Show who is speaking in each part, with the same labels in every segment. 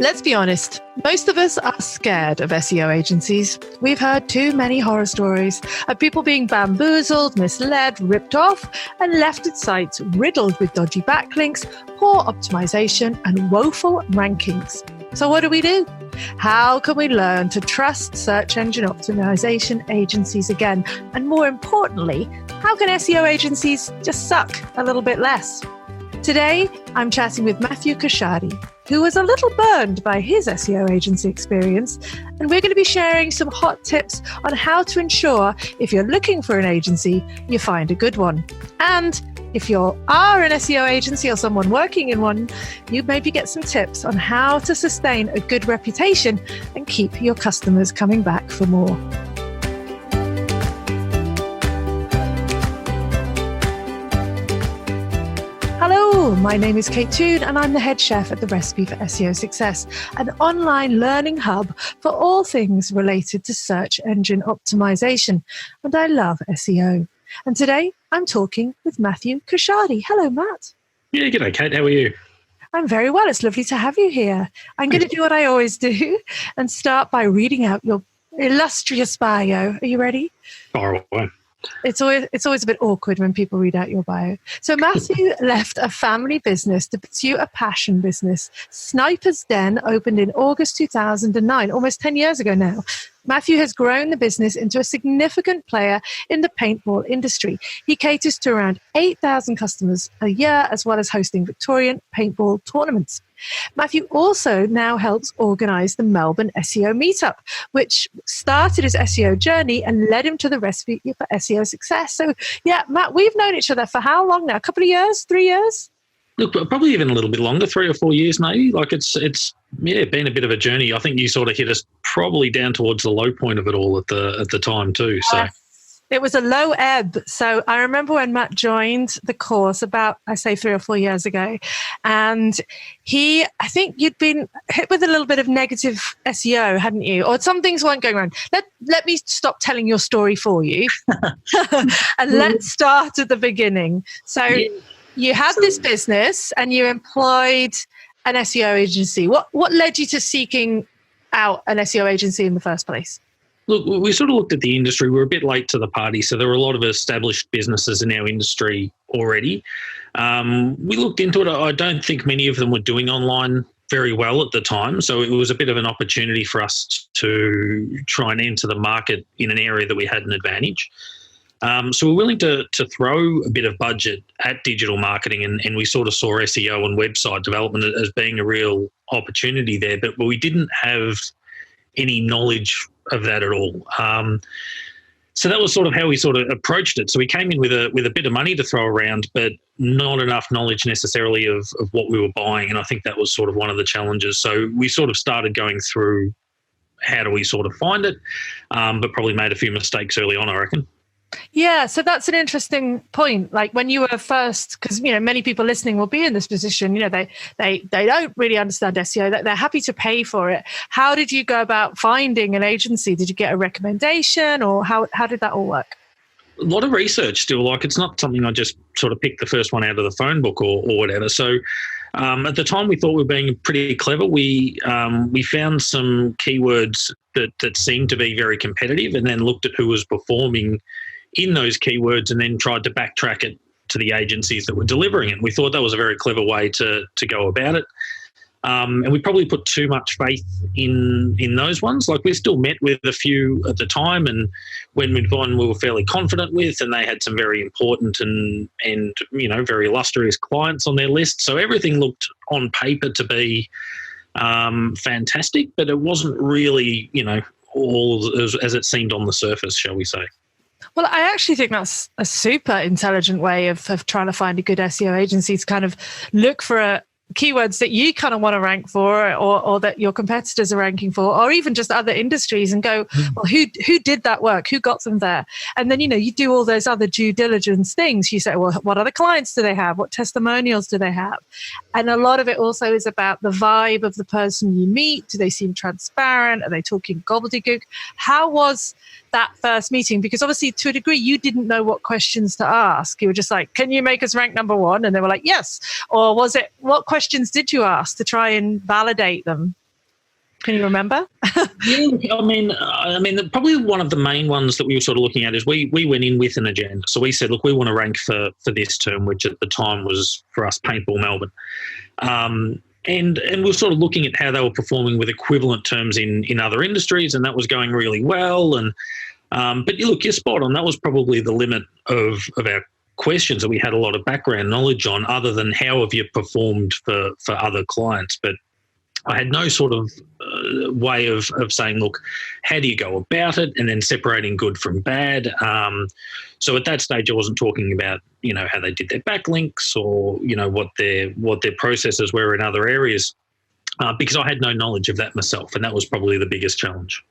Speaker 1: Let's be honest, most of us are scared of SEO agencies. We've heard too many horror stories of people being bamboozled, misled, ripped off, and left at sites riddled with dodgy backlinks, poor optimization, and woeful rankings. So what do? How can we learn to trust search engine optimization agencies again? And more importantly, how can SEO agencies just suck a little bit less? Today, I'm chatting with Mathew Cocciardi, who was a little burned by his SEO agency experience, and we're going to be sharing some hot tips on how to ensure if you're looking for an agency, you find a good one. And if you are an SEO agency or someone working in one, you maybe get some tips on how to sustain a good reputation and keep your customers coming back for more. Hello, my name is Kate Toon and I'm the head chef at the Recipe for SEO Success, an online learning hub for all things related to search engine optimization. And I love SEO. And today I'm talking with Mathew Cocciardi. Hello, Matt.
Speaker 2: Yeah, g'day, Kate. How are you?
Speaker 1: I'm very well. It's lovely to have you here. I'm going to do what I always do and start by reading out your illustrious bio. Are you ready?
Speaker 2: Far away.
Speaker 1: It's always a bit awkward when people read out your bio. So Mathew left a family business to pursue a passion business. Sniper's Den opened in August 2009, almost 10 years ago now. Mathew has grown the business into a significant player in the paintball industry. He caters to around 8,000 customers a year, as well as hosting Victorian paintball tournaments. Mathew also now helps organise the Melbourne SEO Meetup, which started his SEO journey and led him to the Recipe for SEO Success. So, yeah, Matt, we've known each other for how long now? A couple of years? 3 years?
Speaker 2: Look, probably even a little bit longer, 3 or 4 years maybe. Like it's been a bit of a journey. I think you sort of hit us probably down towards the low point of it all at the time too. So.
Speaker 1: It was a low ebb. So I remember when Matt joined the course about, I say 3 or 4 years ago, and I think you'd been hit with a little bit of negative SEO, hadn't you? Or some things weren't going around. Let me stop telling your story for you and let's start at the beginning. So you had this business and you employed an SEO agency. What led you to seeking out an SEO agency in the first place?
Speaker 2: Look, we sort of looked at the industry. We were a bit late to the party, so there were a lot of established businesses in our industry already. We looked into it. I don't think many of them were doing online very well at the time, so it was a bit of an opportunity for us to try and enter the market in an area that we had an advantage. So we're willing to throw a bit of budget at digital marketing, and we sort of saw SEO and website development as being a real opportunity there, but we didn't have any knowledge of that at all. So that was sort of how we sort of approached it. So we came in with a bit of money to throw around, but not enough knowledge necessarily of what we were buying. And I think that was sort of one of the challenges. So we sort of started going through how do we sort of find it, but probably made a few mistakes early on, I reckon.
Speaker 1: Yeah, so that's an interesting point. Like when you were first, because many people listening will be in this position. They don't really understand SEO. They're happy to pay for it. How did you go about finding an agency? Did you get a recommendation, or how did that all work?
Speaker 2: A lot of research still. Like it's not something I just sort of picked the first one out of the phone book or whatever. So at the time we thought we were being pretty clever. We found some keywords that seemed to be very competitive, and then looked at who was performing in those keywords and then tried to backtrack it to the agencies that were delivering it. We thought that was a very clever way to go about it. And we probably put too much faith in those ones. Like we still met with a few at the time, and when we'd gone, we were fairly confident with, and they had some very important and very illustrious clients on their list. So everything looked on paper to be fantastic, but it wasn't really, all as it seemed on the surface, shall we say.
Speaker 1: Well, I actually think that's a super intelligent way of trying to find a good SEO agency, to kind of look for keywords that you kind of want to rank for, or that your competitors are ranking for, or even just other industries, and go, well, who did that work? Who got them there? And then, you do all those other due diligence things. You say, well, what other clients do they have? What testimonials do they have? And a lot of it also is about the vibe of the person you meet. Do they seem transparent? Are they talking gobbledygook? How was that first meeting? Because obviously, to a degree, you didn't know what questions to ask. You were just like, can you make us rank number one? And they were like, yes. Or was it, what questions did you ask to try and validate them? Can you remember?
Speaker 2: Yeah, I mean, probably one of the main ones that we were sort of looking at is we went in with an agenda. So we said, look, we want to rank for this term, which at the time was for us Paintball Melbourne. And we were sort of looking at how they were performing with equivalent terms in other industries, and that was going really well. And but look, you're spot on. That was probably the limit of our questions that we had a lot of background knowledge on, other than how have you performed for other clients. But I had no sort of way of saying, look, how do you go about it, and then separating good from bad. So at that stage, I wasn't talking about, how they did their backlinks or, what their processes were in other areas, because I had no knowledge of that myself, and that was probably the biggest challenge.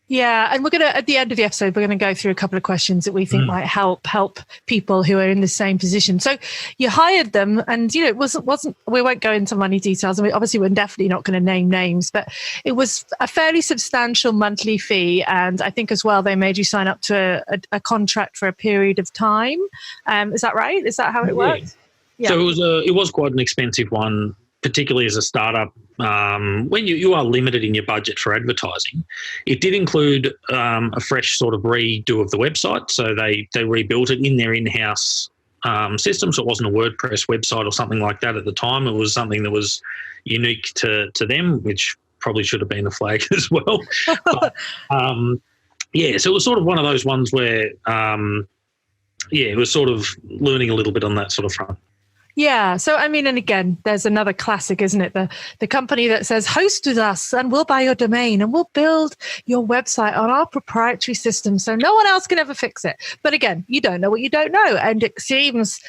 Speaker 1: Yeah, and we're going to, at the end of the episode, we're going to go through a couple of questions that we think might help people who are in the same position. So you hired them, and it wasn't. We won't go into money details, and we're definitely not going to name names, but it was a fairly substantial monthly fee, and I think as well they made you sign up to a contract for a period of time. Is that right? Is that how it worked? Yeah. So
Speaker 2: it was quite an expensive one, particularly as a startup. When you are limited in your budget for advertising, it did include a fresh sort of redo of the website. So they rebuilt it in their in-house system. So it wasn't a WordPress website or something like that at the time. It was something that was unique to them, which probably should have been a flag as well. But, so it was sort of one of those ones where, it was sort of learning a little bit on that sort of front.
Speaker 1: Yeah. So, and again, there's another classic, isn't it? The company that says, host with us and we'll buy your domain and we'll build your website on our proprietary system so no one else can ever fix it. But again, you don't know what you don't know. And it seems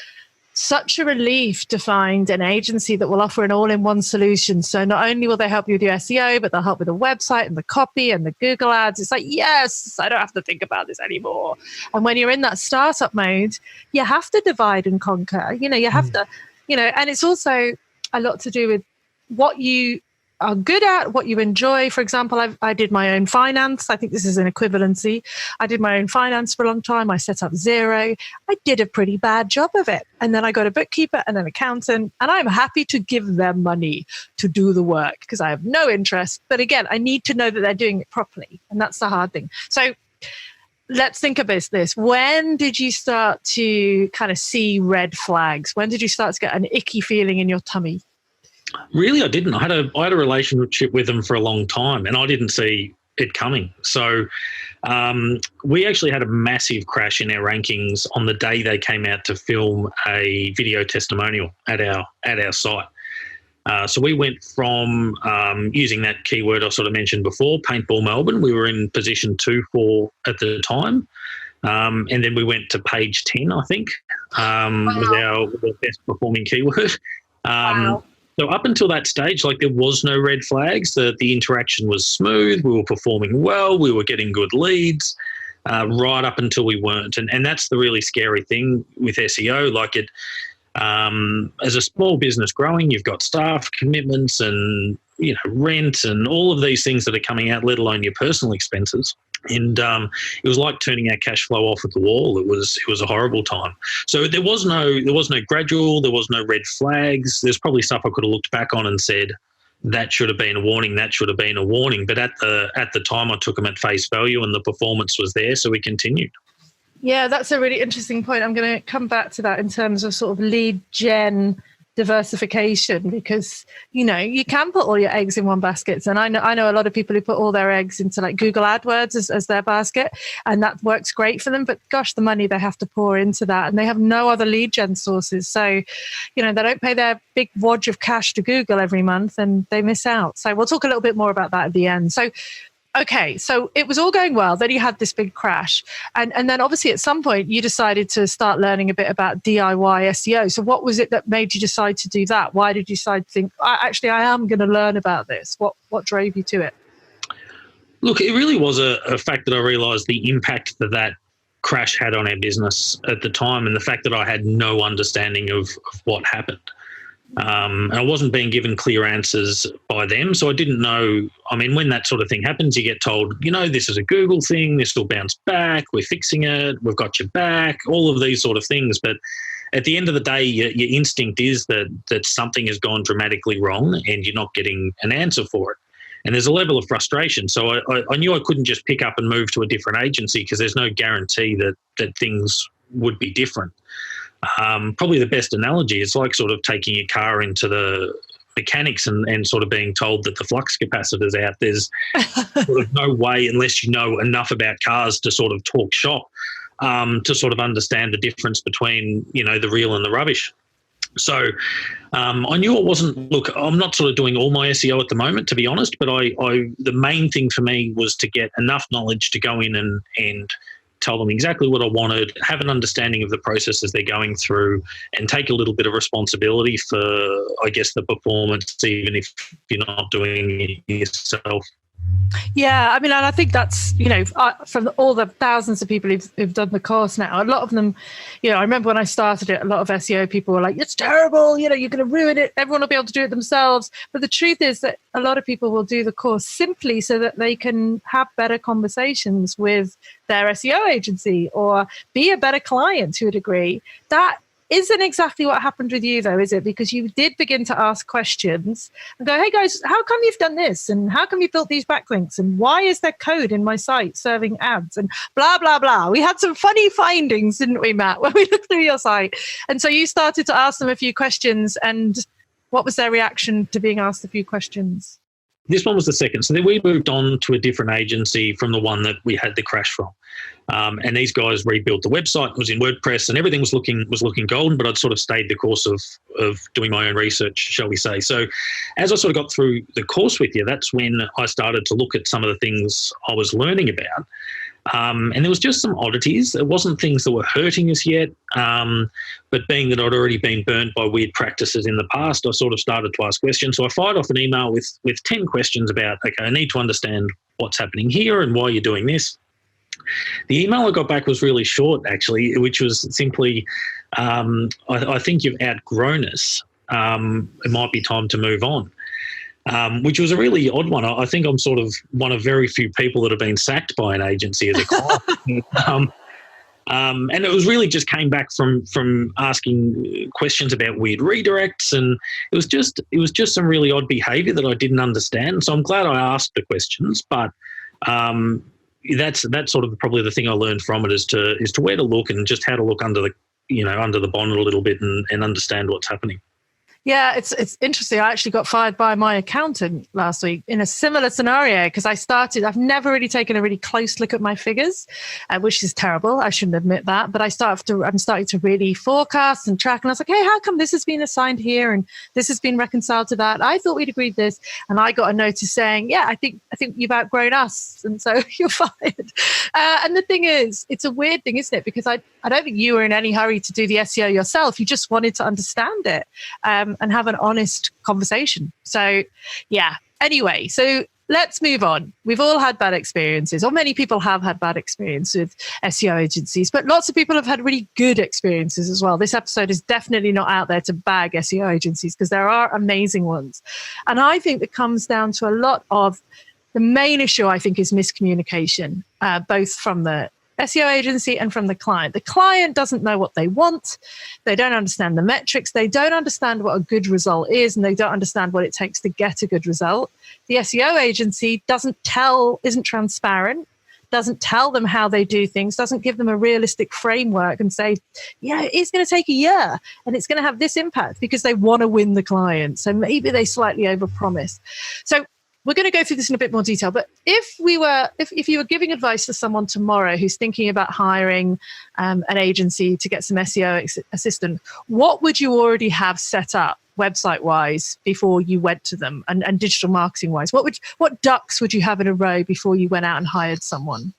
Speaker 1: such a relief to find an agency that will offer an all-in-one solution. So not only will they help you with your SEO, but they'll help with the website and the copy and the Google ads. It's like, yes, I don't have to think about this anymore. And when you're in that startup mode, you have to divide and conquer. You have to, and it's also a lot to do with what you are good at, what you enjoy. For example, I did my own finance. I think this is an equivalency. I did my own finance for a long time. I set up Xero. I did a pretty bad job of it. And then I got a bookkeeper and an accountant, and I'm happy to give them money to do the work because I have no interest. But again, I need to know that they're doing it properly. And that's the hard thing. So let's think about this. When did you start to kind of see red flags? When did you start to get an icky feeling in your tummy?
Speaker 2: Really, I didn't. I had a relationship with them for a long time, and I didn't see it coming. So we actually had a massive crash in our rankings on the day they came out to film a video testimonial at our site. So we went from using that keyword I sort of mentioned before, Paintball Melbourne. We were in position 2-4 at the time. And then we went to page 10, I think, was our best performing keyword.
Speaker 1: Wow.
Speaker 2: So up until that stage, there was no red flags. The interaction was smooth. We were performing well. We were getting good leads right up until we weren't. And that's the really scary thing with SEO. As a small business growing, you've got staff commitments and rent and all of these things that are coming out, let alone your personal expenses. And it was like turning our cash flow off at the wall. It was a horrible time. So there was no gradual, there was no red flags. There's probably stuff I could have looked back on and said that should have been a warning, that should have been a warning. But at the time, I took them at face value, and the performance was there, so we continued.
Speaker 1: Yeah, that's a really interesting point. I'm going to come back to that in terms of sort of lead gen diversification, because you can put all your eggs in one basket, and I know a lot of people who put all their eggs into Google AdWords as their basket, and that works great for them, but gosh, the money they have to pour into that, and they have no other lead gen sources, so they don't pay their big wad of cash to Google every month and they miss out. So we'll talk a little bit more about that at the end. So okay, so it was all going well. Then you had this big crash. And then obviously at some point you decided to start learning a bit about DIY SEO. So what was it that made you decide to do that? Why did you decide to think, actually, I am going to learn about this? What drove you to it?
Speaker 2: Look, it really was a fact that I realised the impact that crash had on our business at the time, and the fact that I had no understanding of what happened. And I wasn't being given clear answers by them. So I didn't know. When that sort of thing happens, you get told, this is a Google thing, this will bounce back, we're fixing it, we've got your back, all of these sort of things. But at the end of the day, your instinct is that something has gone dramatically wrong and you're not getting an answer for it. And there's a level of frustration. So I knew I couldn't just pick up and move to a different agency because there's no guarantee that things would be different. Probably the best analogy is like sort of taking your car into the mechanics and sort of being told that the flux capacitor's out. There's sort of no way, unless you know enough about cars to sort of talk shop, to sort of understand the difference between, the real and the rubbish. So I knew it wasn't, look, I'm not sort of doing all my SEO at the moment, to be honest, but the main thing for me was to get enough knowledge to go in and tell them exactly what I wanted, have an understanding of the processes they're going through, and take a little bit of responsibility for, I guess, the performance, even if you're not doing it yourself.
Speaker 1: Yeah, I mean, and I think that's, from all the thousands of people who've done the course now, a lot of them, I remember when I started it, a lot of SEO people were like, it's terrible, you're going to ruin it, everyone will be able to do it themselves. But the truth is that a lot of people will do the course simply so that they can have better conversations with their SEO agency or be a better client to a degree. That isn't exactly what happened with you, though, is it? Because you did begin to ask questions and go, hey, guys, how come you've done this? And how come you built these backlinks? And why is there code in my site serving ads? And blah, blah, blah. We had some funny findings, didn't we, Matt, when we looked through your site? And so you started to ask them a few questions. And what was their reaction to being asked a few questions?
Speaker 2: This one was the second. So then we moved on to a different agency from the one that we had the crash from. And these guys rebuilt the website. It was in WordPress and everything was looking golden, but I'd sort of stayed the course of doing my own research, shall we say. So as I sort of got through the course with you, that's when I started to look at some of the things I was learning about. And there was just some oddities. It wasn't things that were hurting us yet, but being that I'd already been burnt by weird practices in the past, I sort of started to ask questions. So I fired off an email with 10 questions about, okay, I need to understand what's happening here and why you're doing this. The email I got back was really short, actually, which was simply, I think you've outgrown us. It might be time to move on. Which was a really odd one. I think I'm sort of one of very few people that have been sacked by an agency as a client. And it was really just came back from asking questions about weird redirects, and it was just some really odd behaviour that I didn't understand. So I'm glad I asked the questions, but that's sort of probably the thing I learned from it is to where to look and just how to look under the bonnet a little bit and understand what's happening.
Speaker 1: Yeah, it's interesting. I actually got fired by my accountant last week in a similar scenario because I've never really taken a really close look at my figures, which is terrible. I shouldn't admit that, but I'm starting to really forecast and track. And I was like, hey, how come this has been assigned here and this has been reconciled to that? I thought we'd agreed this. And I got a notice saying, yeah, I think you've outgrown us. And so you're fired. And the thing is, it's a weird thing, isn't it? Because I don't think you were in any hurry to do the SEO yourself. You just wanted to understand it. And have an honest conversation. So, yeah. Anyway, so let's move on. We've all had bad experiences, or many people have had bad experiences with SEO agencies, but lots of people have had really good experiences as well. This episode is definitely not out there to bag SEO agencies because there are amazing ones. And I think it comes down to a lot of the main issue, I think, is miscommunication, both from the SEO agency and from the client. The client doesn't know what they want. They don't understand the metrics. They don't understand what a good result is, and they don't understand what it takes to get a good result. The SEO agency isn't transparent, doesn't tell them how they do things, doesn't give them a realistic framework and say, yeah, it's going to take a year and it's going to have this impact because they want to win the client. So maybe they slightly overpromise. So we're going to go through this in a bit more detail, but if you were giving advice to someone tomorrow who's thinking about hiring an agency to get some SEO assistant, what would you already have set up website-wise before you went to them, and digital marketing-wise? What ducks would you have in a row before you went out and hired someone?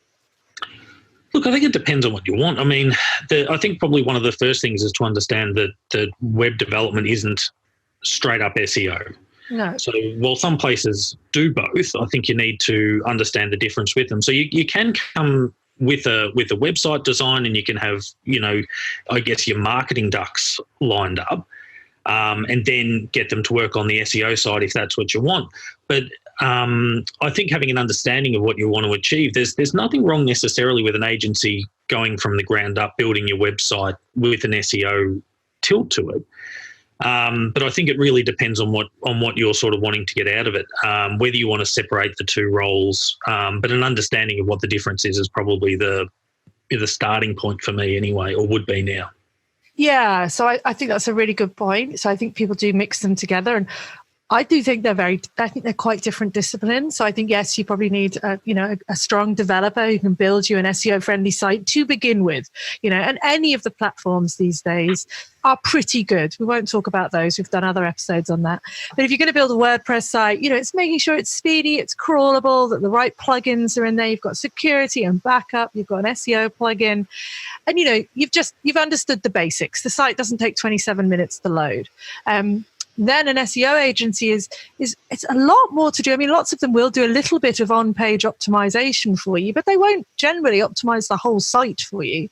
Speaker 2: Look, I think it depends on what you want. I mean, I think probably one of the first things is to understand that web development isn't straight up SEO.
Speaker 1: No.
Speaker 2: So while some places do both, I think you need to understand the difference with them. So you can come with a website design and you can have, I guess your marketing ducks lined up, and then get them to work on the SEO side if that's what you want. But I think having an understanding of what you want to achieve, there's nothing wrong necessarily with an agency going from the ground up, building your website with an SEO tilt to it. But I think it really depends on what you're sort of wanting to get out of it, whether you want to separate the two roles. But an understanding of what the difference is probably the starting point for me anyway, or would be now.
Speaker 1: Yeah, so I think that's a really good point. So I think people do mix them together, and I do think I think they're quite different disciplines. So I think, yes, you probably need a strong developer who can build you an SEO friendly site to begin with, and any of the platforms these days are pretty good. We won't talk about those. We've done other episodes on that. But if you're going to build a WordPress site, it's making sure it's speedy, it's crawlable, that the right plugins are in there. You've got security and backup. You've got an SEO plugin. And, you've understood the basics. The site doesn't take 27 minutes to load. Then an SEO agency is it's a lot more to do. I mean, lots of them will do a little bit of on-page optimization for you, but they won't generally optimize the whole site for you.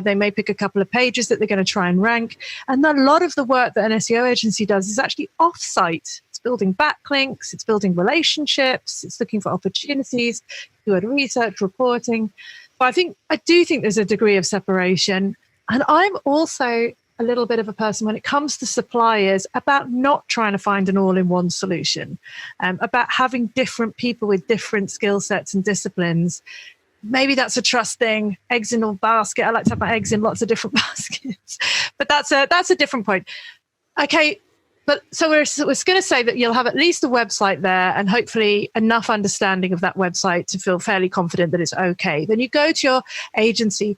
Speaker 1: They may pick a couple of pages that they're going to try and rank. And a lot of the work that an SEO agency does is actually off-site. It's building backlinks, it's building relationships, it's looking for opportunities, keyword research, reporting. But I do think there's a degree of separation. And I'm also a little bit of a person when it comes to suppliers about not trying to find an all-in-one solution, about having different people with different skill sets and disciplines. Maybe that's a trust thing, eggs in a basket. I like to have my eggs in lots of different baskets, but that's a different point. Okay, but so we're going to say that you'll have at least a website there and hopefully enough understanding of that website to feel fairly confident that it's okay. Then you go to your agency.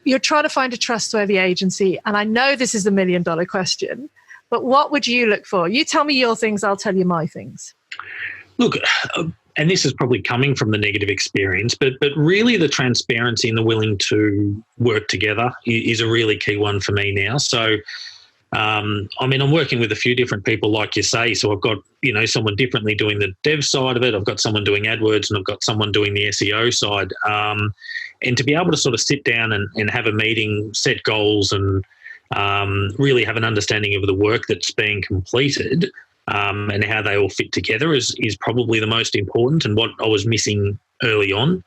Speaker 1: You're trying to find a trustworthy agency, and I know this is the $1 million question, but what would you look for? You tell me your things, I'll tell you my things.
Speaker 2: Look, and this is probably coming from the negative experience, but really the transparency and the willing to work together is a really key one for me now. So, I'm working with a few different people, like you say. So I've got, someone differently doing the dev side of it. I've got someone doing AdWords, and I've got someone doing the SEO side. And to be able to sort of sit down and have a meeting, set goals, and really have an understanding of the work that's being completed and how they all fit together is probably the most important, and what I was missing early on.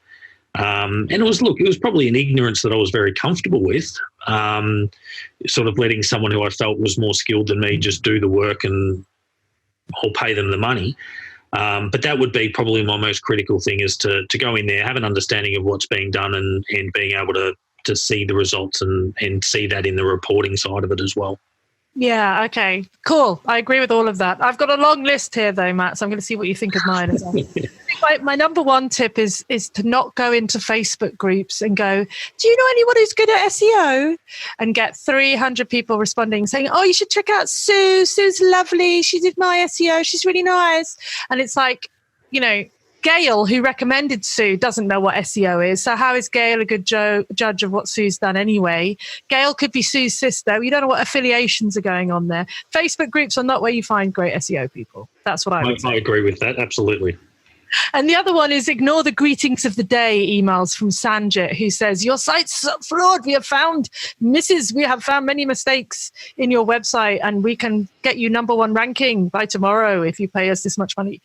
Speaker 2: And it was probably an ignorance that I was very comfortable with, sort of letting someone who I felt was more skilled than me just do the work and I'll pay them the money. But that would be probably my most critical thing, is to go in there, have an understanding of what's being done, and being able to see the results and see that in the reporting side of it as well.
Speaker 1: Yeah, okay, cool. I agree with all of that. I've got a long list here though, Matt, so I'm going to see what you think of mine as well. My number one tip is to not go into Facebook groups and go, do you know anyone who's good at SEO? And get 300 people responding saying, oh, you should check out Sue. Sue's lovely. She did my SEO. She's really nice. And it's like, Gail, who recommended Sue, doesn't know what SEO is. So how is Gail a good judge of what Sue's done anyway? Gail could be Sue's sister. You don't know what affiliations are going on there. Facebook groups are not where you find great SEO people. That's what I would say. I agree with that. Absolutely. And the other one is ignore the greetings of the day emails from Sanjit, who says, your site's flawed. We have found many mistakes in your website, and we can get you #1 ranking by tomorrow if you pay us this much money.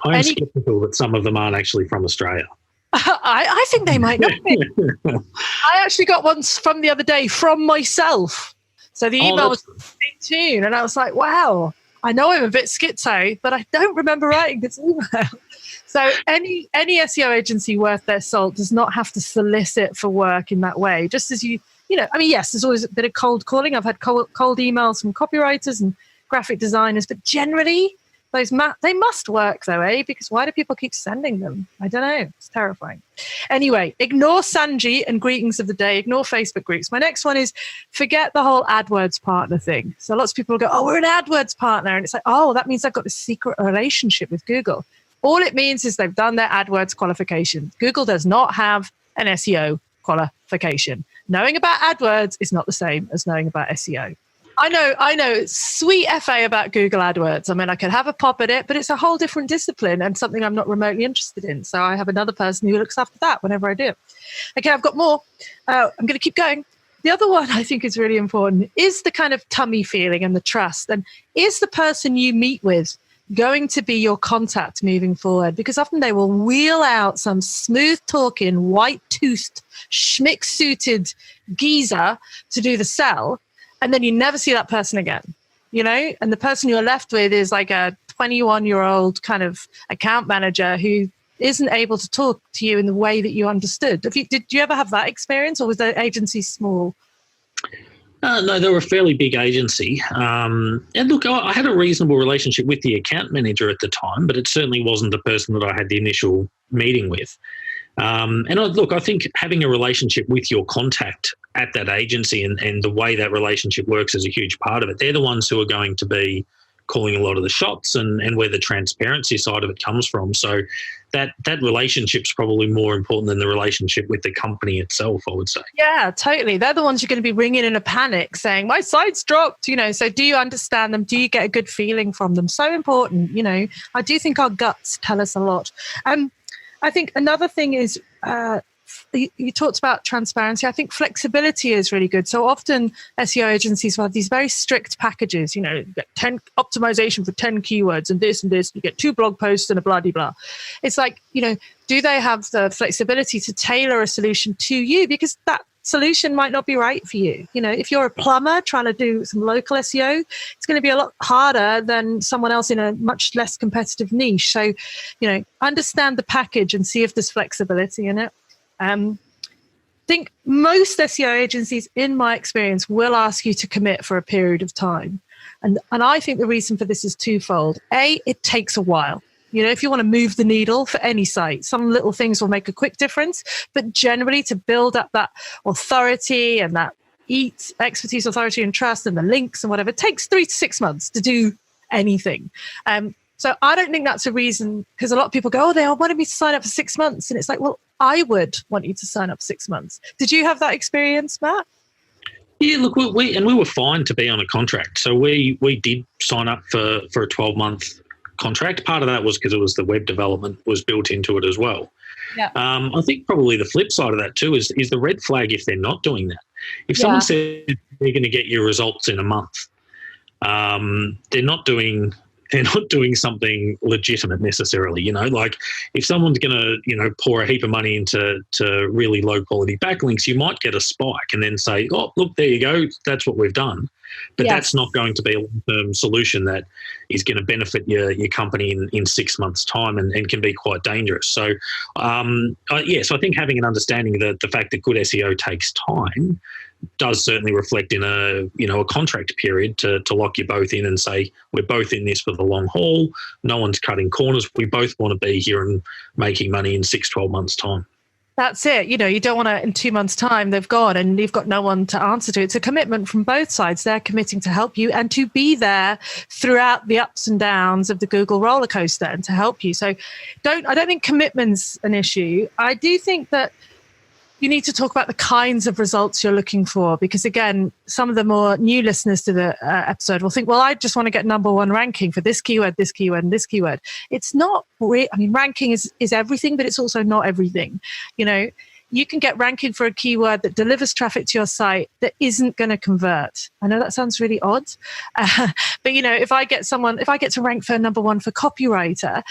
Speaker 2: I'm skeptical that some of them aren't actually from Australia.
Speaker 1: I think they might not be. I actually got one from the other day from myself. So the email was from Toon, and I was like, wow, I know I'm a bit schizo, but I don't remember writing this email. So any SEO agency worth their salt does not have to solicit for work in that way. Just as yes, there's always a bit of cold calling. I've had cold emails from copywriters and graphic designers, but generally they must work though, because why do people keep sending them? I don't know. It's terrifying. Anyway, ignore Sanji and greetings of the day. Ignore Facebook groups. My next one is forget the whole AdWords partner thing. So lots of people go, oh, we're an AdWords partner. And it's like, oh, that means I've got a secret relationship with Google. All it means is they've done their AdWords qualification. Google does not have an SEO qualification. Knowing about AdWords is not the same as knowing about SEO. I know, sweet FA about Google AdWords. I mean, I could have a pop at it, but it's a whole different discipline and something I'm not remotely interested in. So I have another person who looks after that whenever I do. Okay, I've got more. I'm going to keep going. The other one I think is really important is the kind of tummy feeling and the trust. And is the person you meet with going to be your contact moving forward? Because often they will wheel out some smooth-talking, white-toothed, schmick-suited geezer to do the sell. and then you never see that person again, and the person you're left with is like a 21-year-old kind of account manager who isn't able to talk to you in the way that you understood. Did you ever have that experience, or was the agency small?
Speaker 2: No, they were a fairly big agency. And look, I had a reasonable relationship with the account manager at the time, but it certainly wasn't the person that I had the initial meeting with. I think having a relationship with your contact at that agency and the way that relationship works is a huge part of it. They're the ones who are going to be calling a lot of the shots and where the transparency side of it comes from. So that relationship's probably more important than the relationship with the company itself, I would say.
Speaker 1: Yeah, totally. They're the ones you're going to be ringing in a panic saying, my site's dropped, so do you understand them? Do you get a good feeling from them? So important, I do think our guts tell us a lot. I think another thing is, you talked about transparency. I think flexibility is really good. So often SEO agencies will have these very strict packages, you get 10 optimization for 10 keywords and this, you get 2 blog posts and a blah, blah, blah. It's like, do they have the flexibility to tailor a solution to you? Because that solution might not be right for you. If you're a plumber trying to do some local SEO, it's going to be a lot harder than someone else in a much less competitive niche. So, understand the package and see if there's flexibility in it. I think most SEO agencies, in my experience, will ask you to commit for a period of time. And I think the reason for this is twofold. A, it takes a while. If you want to move the needle for any site, some little things will make a quick difference. But generally, to build up that authority and that expertise, authority, and trust, and the links and whatever, it takes 3 to 6 months to do anything. So I don't think that's a reason, because a lot of people go, they wanted me to sign up for 6 months. And it's like, well, I would want you to sign up for 6 months. Did you have that experience, Matt?
Speaker 2: Yeah, look, we were fine to be on a contract. So we did sign up for a 12-month contract. Part of that was because it was the web development was built into it as well.
Speaker 1: Yeah.
Speaker 2: I think probably the flip side of that too is the red flag if they're not doing that. If someone says they're going to get your results in a month, they're not doing something legitimate necessarily, like if someone's going to, pour a heap of money into really low quality backlinks, you might get a spike and then say, oh, look, there you go. That's what we've done. But that's not going to be a long-term solution that is going to benefit your company in 6 months' time and can be quite dangerous. So, so I think having an understanding that the fact that good SEO takes time does certainly reflect in a contract period to lock you both in and say, we're both in this for the long haul. No one's cutting corners. We both want to be here and making money in 6-12 months' time.
Speaker 1: That's it. You don't want to, in 2 months' time, they've gone and you've got no one to answer to. It's a commitment from both sides. They're committing to help you and to be there throughout the ups and downs of the Google roller coaster and to help you. So I don't think commitment's an issue. I do think that you need to talk about the kinds of results you're looking for, because again, some of the more new listeners to the episode will think, well, I just want to get number 1 ranking for this keyword, and this keyword. It's not, ranking is everything, but it's also not everything. You can get ranking for a keyword that delivers traffic to your site that isn't going to convert. I know that sounds really odd, but if I get to rank for number 1 for copywriter,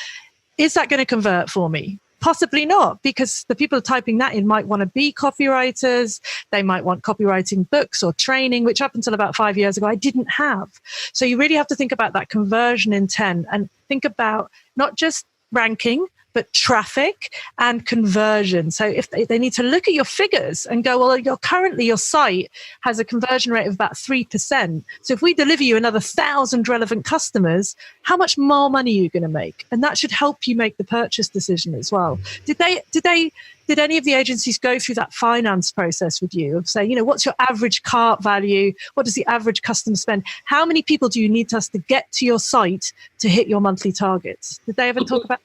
Speaker 1: is that going to convert for me? Possibly not, because the people typing that in might want to be copywriters. They might want copywriting books or training, which up until about 5 years ago, I didn't have. So you really have to think about that conversion intent and think about not just ranking, but traffic and conversion. So if they need to look at your figures and go, well, your site has a conversion rate of about 3%. So if we deliver you another 1,000 relevant customers, how much more money are you going to make? And that should help you make the purchase decision as well. Did any of the agencies go through that finance process with you of saying, what's your average cart value? What does the average customer spend? How many people do you need us to get to your site to hit your monthly targets? Did they ever talk about?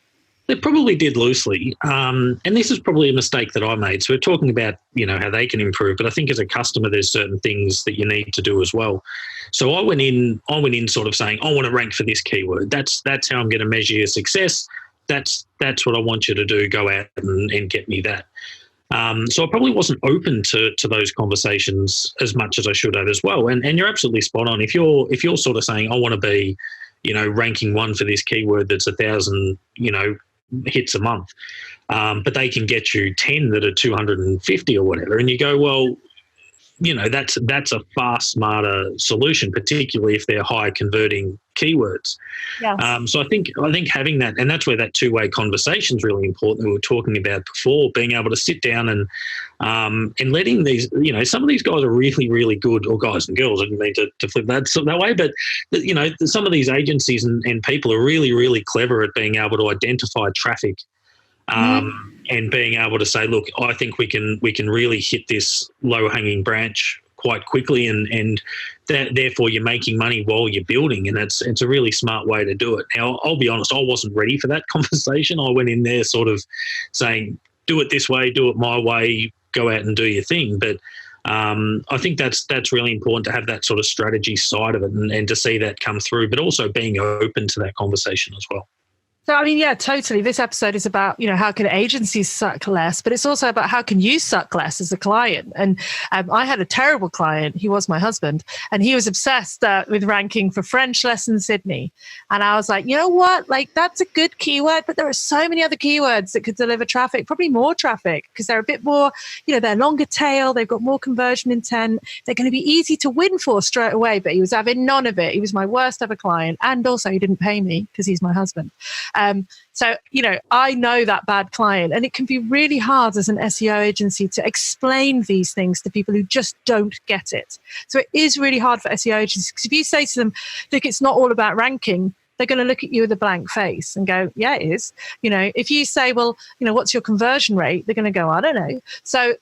Speaker 2: They probably did loosely, and this is probably a mistake that I made. So we're talking about, how they can improve, but I think as a customer, there's certain things that you need to do as well. So I went in sort of saying, I want to rank for this keyword. That's how I'm going to measure your success. That's what I want you to do. Go out and get me that. So I probably wasn't open to those conversations as much as I should have as well. And you're absolutely spot on. If you're sort of saying, I want to be, ranking 1 for this keyword that's 1,000, hits a month, but they can get you 10 that are 250 or whatever, and you go, well, that's a far smarter solution, particularly if they're high converting keywords.
Speaker 1: Yes.
Speaker 2: So I think having that, and that's where that two-way conversation is really important. We were talking about before, being able to sit down and letting these, some of these guys are really, really good, or guys and girls. I didn't mean to flip that way, but some of these agencies and people are really, really clever at being able to identify traffic. And being able to say, look, I think we can really hit this low-hanging branch quite quickly, and that, therefore you're making money while you're building, and it's a really smart way to do it. Now, I'll be honest, I wasn't ready for that conversation. I went in there sort of saying, do it this way, do it my way, go out and do your thing. But I think that's really important to have that sort of strategy side of it and to see that come through, but also being open to that conversation as well.
Speaker 1: So, I mean, yeah, totally. This episode is about, how can agencies suck less, but it's also about how can you suck less as a client. And I had a terrible client. He was my husband, and he was obsessed with ranking for French lessons Sydney. And I was like, you know what? Like, that's a good keyword, but there are so many other keywords that could deliver traffic, probably more traffic, because they're a bit more, they're longer tail. They've got more conversion intent. They're going to be easy to win for straight away. But he was having none of it. He was my worst ever client. And also he didn't pay me because he's my husband. So, I know that bad client, and it can be really hard as an SEO agency to explain these things to people who just don't get it. So it is really hard for SEO agencies, because if you say to them, look, it's not all about ranking, they're going to look at you with a blank face and go, yeah, it is. If you say, well, what's your conversion rate? They're going to go, I don't know. So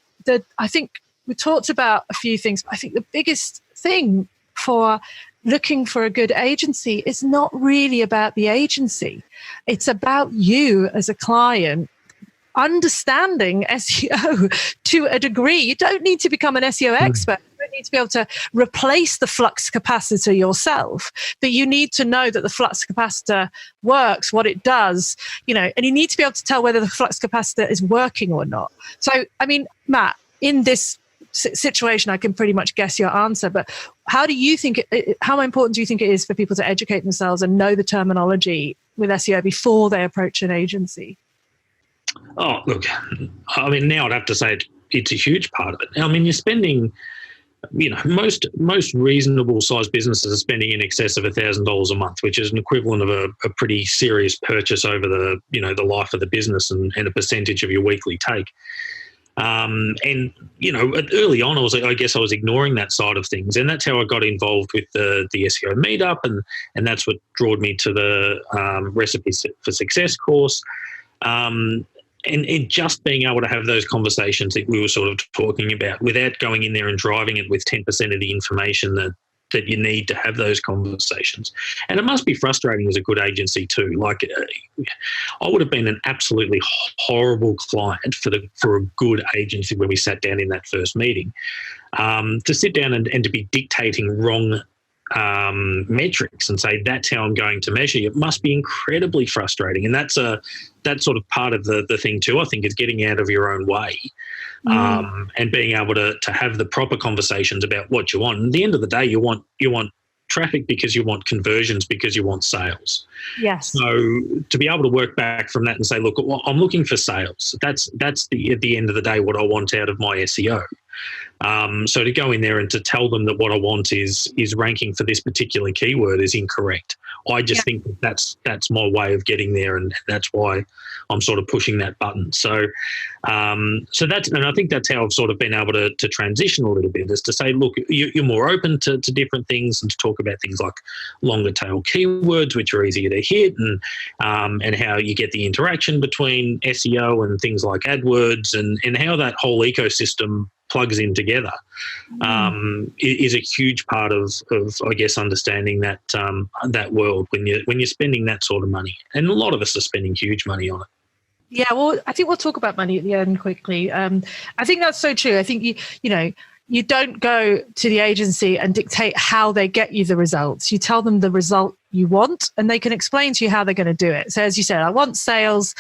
Speaker 1: I think we talked about a few things, but I think the biggest thing for looking for a good agency is not really about the agency. It's about you as a client understanding SEO to a degree. You don't need to become an SEO expert. You don't need to be able to replace the flux capacitor yourself, but you need to know that the flux capacitor works, what it does, and you need to be able to tell whether the flux capacitor is working or not. So, I mean, Matt, in this situation, I can pretty much guess your answer, but how do you think how important do you think it is for people to educate themselves and know the terminology with SEO before they approach an agency?
Speaker 2: Oh, look, I mean, now I'd have to say it's a huge part of it. I mean, you're spending, most reasonable sized businesses are spending in excess of $1,000 a month, which is an equivalent of a pretty serious purchase over the life of the business and a percentage of your weekly take. Early on, I was ignoring that side of things, and that's how I got involved with the SEO meetup, and that's what drew me to the Recipes for Success course, and just being able to have those conversations that we were sort of talking about without going in there and driving it with 10% of the information that you need to have those conversations. And it must be frustrating as a good agency too. Like, I would have been an absolutely horrible client for a good agency when we sat down in that first meeting, to sit down and to be dictating wrong metrics and say, that's how I'm going to measure you. It must be incredibly frustrating. And that's sort of part of the thing too, I think, is getting out of your own way. And being able to have the proper conversations about what you want. And at the end of the day, you want traffic because you want conversions, because you want sales.
Speaker 1: Yes.
Speaker 2: So to be able to work back from that and say, look, well, I'm looking for sales. That's at the end of the day what I want out of my SEO. So to go in there and to tell them that what I want is ranking for this particular keyword is incorrect. I just think that's my way of getting there, and that's why I'm sort of pushing that button. So that's, and I think that's how I've sort of been able to transition a little bit, is to say, look, you're more open to different things, and to talk about things like longer tail keywords, which are easier to hit, and how you get the interaction between SEO and things like AdWords, and how that whole ecosystem plugs in together, is a huge part of I guess understanding that that world when you're spending that sort of money, and a lot of us are spending huge money on it.
Speaker 1: Yeah, well, I think we'll talk about money at the end quickly. I think that's so true. I think you don't go to the agency and dictate how they get you the results. You tell them the result you want, and they can explain to you how they're going to do it. So as you said, I want sales.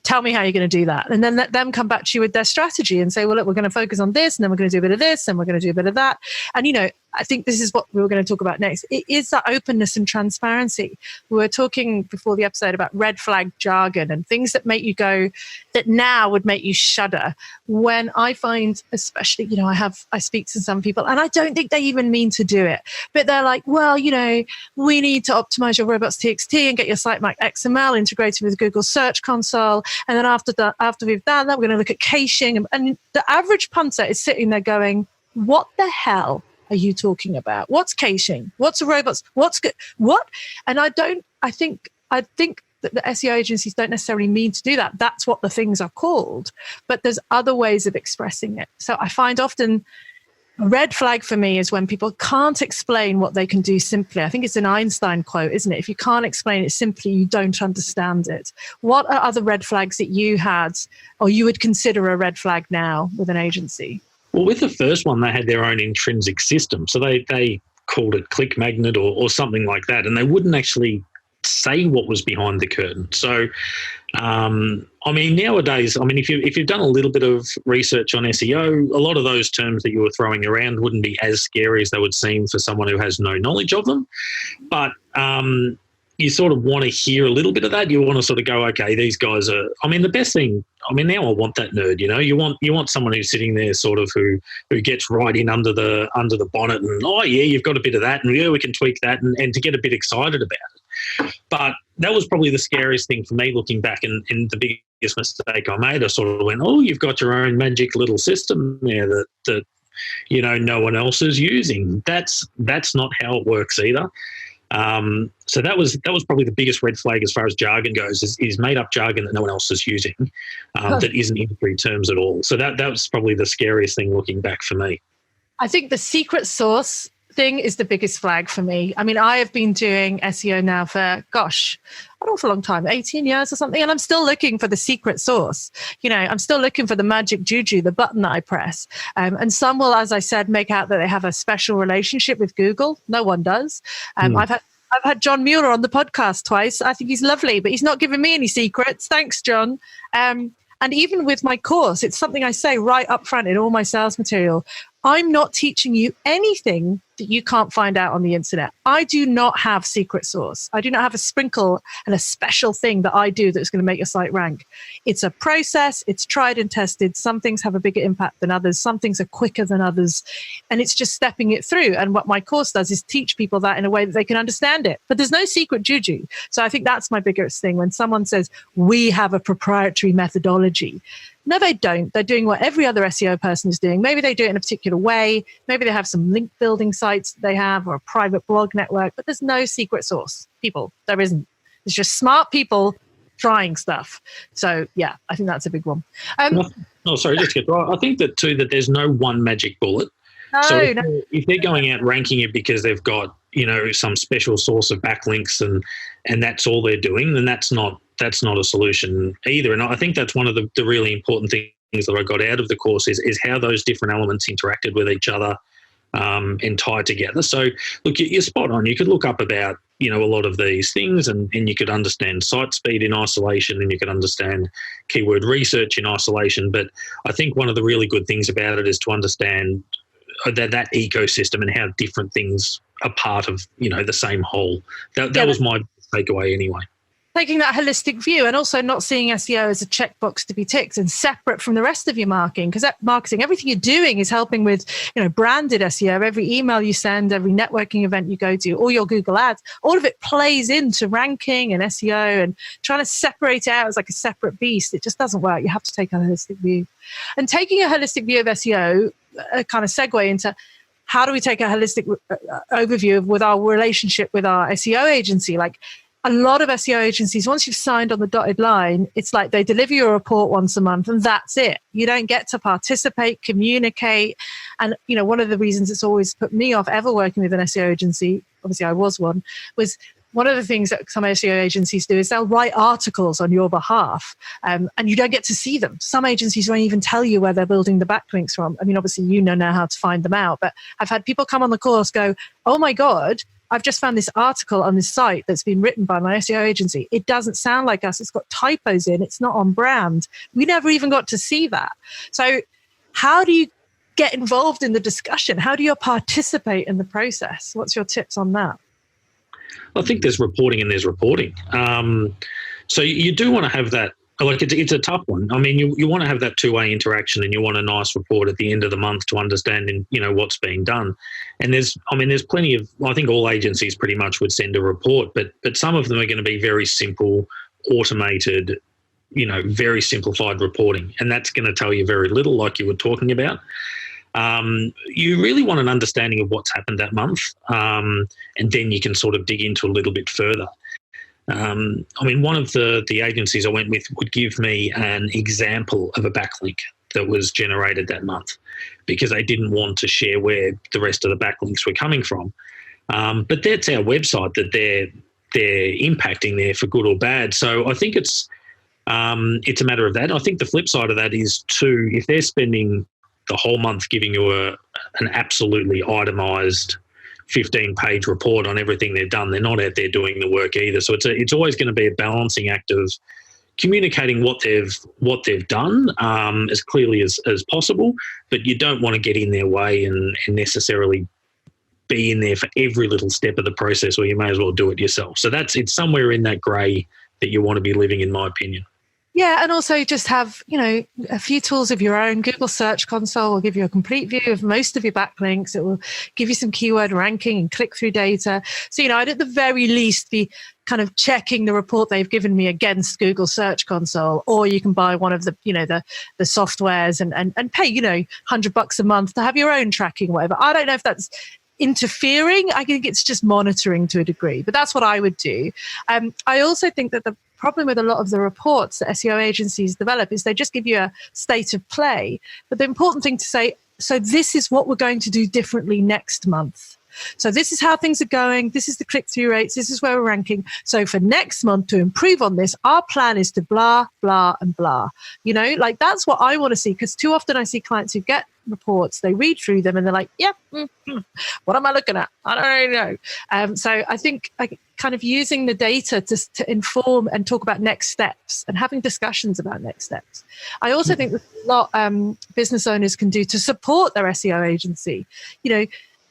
Speaker 1: Tell me how you're going to do that. And then let them come back to you with their strategy and say, well, look, we're going to focus on this, and then we're going to do a bit of this, and we're going to do a bit of that. And, I think this is what we were going to talk about next. It is that openness and transparency. We were talking before the episode about red flag jargon and things that make you go, that now would make you shudder. When I find, especially, I speak to some people and I don't think they even mean to do it, but they're like, well, we need to optimize your robots.txt and get your sitemap XML integrated with Google Search Console. And then after we've done that, we're going to look at caching. And the average punter is sitting there going, what the hell are you talking about? What's caching? What's robots? What's good? What? And I think that the SEO agencies don't necessarily mean to do that. That's what the things are called. But there's other ways of expressing it. So I find often a red flag for me is when people can't explain what they can do simply. I think it's an Einstein quote, isn't it? If you can't explain it simply, you don't understand it. What are other red flags that you had or you would consider a red flag now with an agency?
Speaker 2: Well, with the first one, they had their own intrinsic system. So they called it Click Magnet or something like that. And they wouldn't actually say what was behind the curtain. So, nowadays, if you've done a little bit of research on SEO, a lot of those terms that you were throwing around wouldn't be as scary as they would seem for someone who has no knowledge of them. But you sort of want to hear a little bit of that. You want to sort of go, okay, these guys are, the best thing, now I want that nerd, you want someone who's sitting there sort of who gets right in under the bonnet and, oh yeah, you've got a bit of that and yeah, we can tweak that and to get a bit excited about it. But that was probably the scariest thing for me looking back and the biggest mistake I made. I sort of went, oh, you've got your own magic little system there that no one else is using. That's not how it works either. So that was probably the biggest red flag as far as jargon goes, is made up jargon that no one else is using, that isn't industry terms at all. So that was probably the scariest thing looking back for me.
Speaker 1: I think the secret sauce thing is the biggest flag for me. I have been doing SEO now for, an awful long time, 18 years or something, and I'm still looking for the secret sauce. I'm still looking for the magic juju, the button that I press. And some will, as I said, make out that they have a special relationship with Google. No one does. I've had John Mueller on the podcast twice. I think he's lovely, but he's not giving me any secrets. Thanks, John. And even with my course, it's something I say right up front in all my sales material. I'm not teaching you anything that you can't find out on the internet. I do not have secret sauce. I do not have a sprinkle and a special thing that I do that's going to make your site rank. It's a process. It's tried and tested. Some things have a bigger impact than others. Some things are quicker than others. And it's just stepping it through. And what my course does is teach people that in a way that they can understand it. But there's no secret juju. So I think that's my biggest thing. When someone says, we have a proprietary methodology. No, they don't. They're doing what every other SEO person is doing. Maybe they do it in a particular way. Maybe they have some link building sites that they have or a private blog network, but there's no secret sauce. People, there isn't. It's just smart people trying stuff. So, yeah, I think that's a big one.
Speaker 2: Sorry, just to get right. I think that too, that there's no one magic bullet. If they're going out ranking it because they've got, some special source of backlinks and that's all they're doing, then that's not a solution either. And I think that's one of the really important things that I got out of the course is how those different elements interacted with each other and tied together. So, look, you're spot on. You could look up about, a lot of these things and you could understand site speed in isolation and you could understand keyword research in isolation. But I think one of the really good things about it is to understand that ecosystem and how different things are part of, the same whole. That was my takeaway anyway.
Speaker 1: Taking that holistic view and also not seeing SEO as a checkbox to be ticked and separate from the rest of your marketing, because that marketing, everything you're doing is helping with, branded SEO. Every email you send, every networking event you go to, all your Google ads, all of it plays into ranking and SEO, and trying to separate it out as like a separate beast, it just doesn't work. You have to take a holistic view. And taking a holistic view of SEO, a kind of segue into how do we take a holistic overview with our relationship with our SEO agency? Like, a lot of SEO agencies, once you've signed on the dotted line, it's like they deliver you a report once a month and that's it. You don't get to participate, communicate. And, one of the reasons it's always put me off ever working with an SEO agency, obviously I was one, was one of the things that some SEO agencies do is they'll write articles on your behalf and you don't get to see them. Some agencies won't even tell you where they're building the backlinks from. Obviously, now how to find them out. But I've had people come on the course go, oh my God, I've just found this article on this site that's been written by my SEO agency. It doesn't sound like us. It's got typos in. It's not on brand. We never even got to see that. So how do you get involved in the discussion? How do you participate in the process? What's your tips on that?
Speaker 2: I think there's reporting and there's reporting. So you do want to have that. Like it's a tough one. I mean, you want to have that two-way interaction, and you want a nice report at the end of the month to understand, what's being done. And there's plenty of. I think all agencies pretty much would send a report, but some of them are going to be very simple, automated, very simplified reporting, and that's going to tell you very little, like you were talking about. You really want an understanding of what's happened that month, and then you can sort of dig into a little bit further. One of the agencies I went with would give me an example of a backlink that was generated that month, because they didn't want to share where the rest of the backlinks were coming from. But that's our website that they're impacting there for good or bad. So I think it's a matter of that. I think the flip side of that is too, if they're spending the whole month giving you an absolutely itemised 15-page report on everything they've done, they're not out there doing the work either. So it's always going to be a balancing act of communicating what they've done as clearly as possible, but you don't want to get in their way and necessarily be in there for every little step of the process, or you may as well do it yourself. So it's somewhere in that grey that you want to be living, in my opinion.
Speaker 1: Yeah, and also just have, a few tools of your own. Google Search Console will give you a complete view of most of your backlinks. It will give you some keyword ranking and click-through data. So, I'd at the very least be kind of checking the report they've given me against Google Search Console, or you can buy one of the, the softwares and pay, $100 a month to have your own tracking, whatever. I don't know if that's interfering. I think it's just monitoring to a degree, but that's what I would do. I also think that the problem with a lot of the reports that SEO agencies develop is they just give you a state of play. But the important thing to say, so this is what we're going to do differently next month. So this is how things are going. This is the click-through rates. This is where we're ranking. So for next month, to improve on this, our plan is to blah, blah, and blah. That's what I want to see, because too often I see clients who get reports, they read through them and they're like, what am I looking at? I don't really know. So I think kind of using the data to inform and talk about next steps and having discussions about next steps. I also think there's a lot business owners can do to support their SEO agency.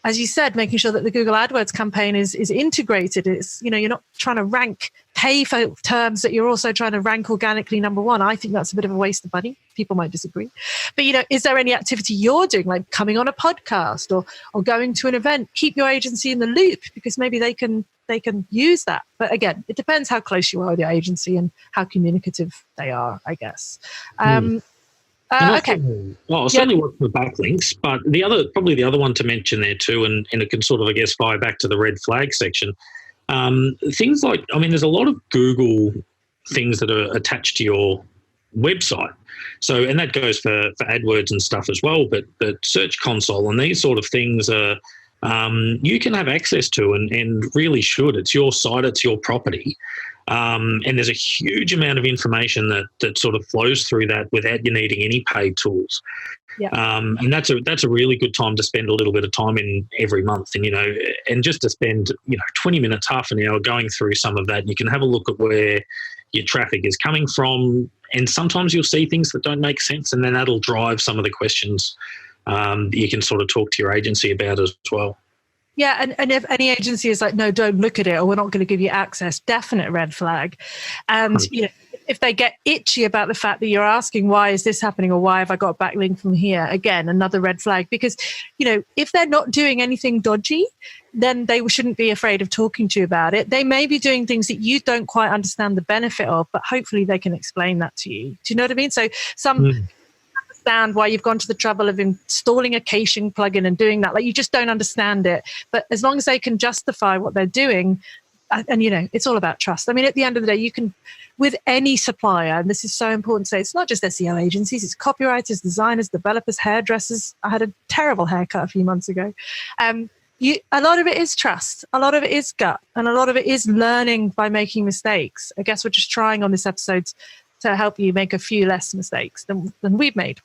Speaker 1: As you said, making sure that the Google AdWords campaign is integrated. It's, you're not trying to pay for terms that you're also trying to rank organically number one. I think that's a bit of a waste of money. People might disagree. But, is there any activity you're doing, like coming on a podcast or going to an event? Keep your agency in the loop, because maybe they can use that. But again, it depends how close you are with your agency and how communicative they are, I guess. Okay.
Speaker 2: Well, I certainly work for backlinks, but probably the other one to mention there too, and it can sort of, I guess, fire back to the red flag section. Things like, there's a lot of Google things that are attached to your website. So, and that goes for AdWords and stuff as well, but Search Console and these sort of things are, you can have access to and really should. It's your site, it's your property. And there's a huge amount of information that sort of flows through that without you needing any paid tools. Yeah. And that's a really good time to spend a little bit of time in every month, and just to spend 20 minutes, half an hour going through some of that. You can have a look at where your traffic is coming from, and sometimes you'll see things that don't make sense, and then that'll drive some of the questions that you can sort of talk to your agency about as well.
Speaker 1: Yeah, and if any agency is like, no, don't look at it, or we're not going to give you access, definite red flag. And if they get itchy about the fact that you're asking, why is this happening, or why have I got a backlink from here? Again, another red flag, because, if they're not doing anything dodgy, then they shouldn't be afraid of talking to you about it. They may be doing things that you don't quite understand the benefit of, but hopefully they can explain that to you. Do you know what I mean? So understand why you've gone to the trouble of installing a caching plugin and doing that. Like, you just don't understand it. But as long as they can justify what they're doing, and it's all about trust. At the end of the day, you can, with any supplier, and this is so important to say, it's not just SEO agencies, it's copywriters, designers, developers, hairdressers. I had a terrible haircut a few months ago. A lot of it is trust, a lot of it is gut, and a lot of it is learning by making mistakes. I guess we're just trying on this episode to help you make a few less mistakes than we've made.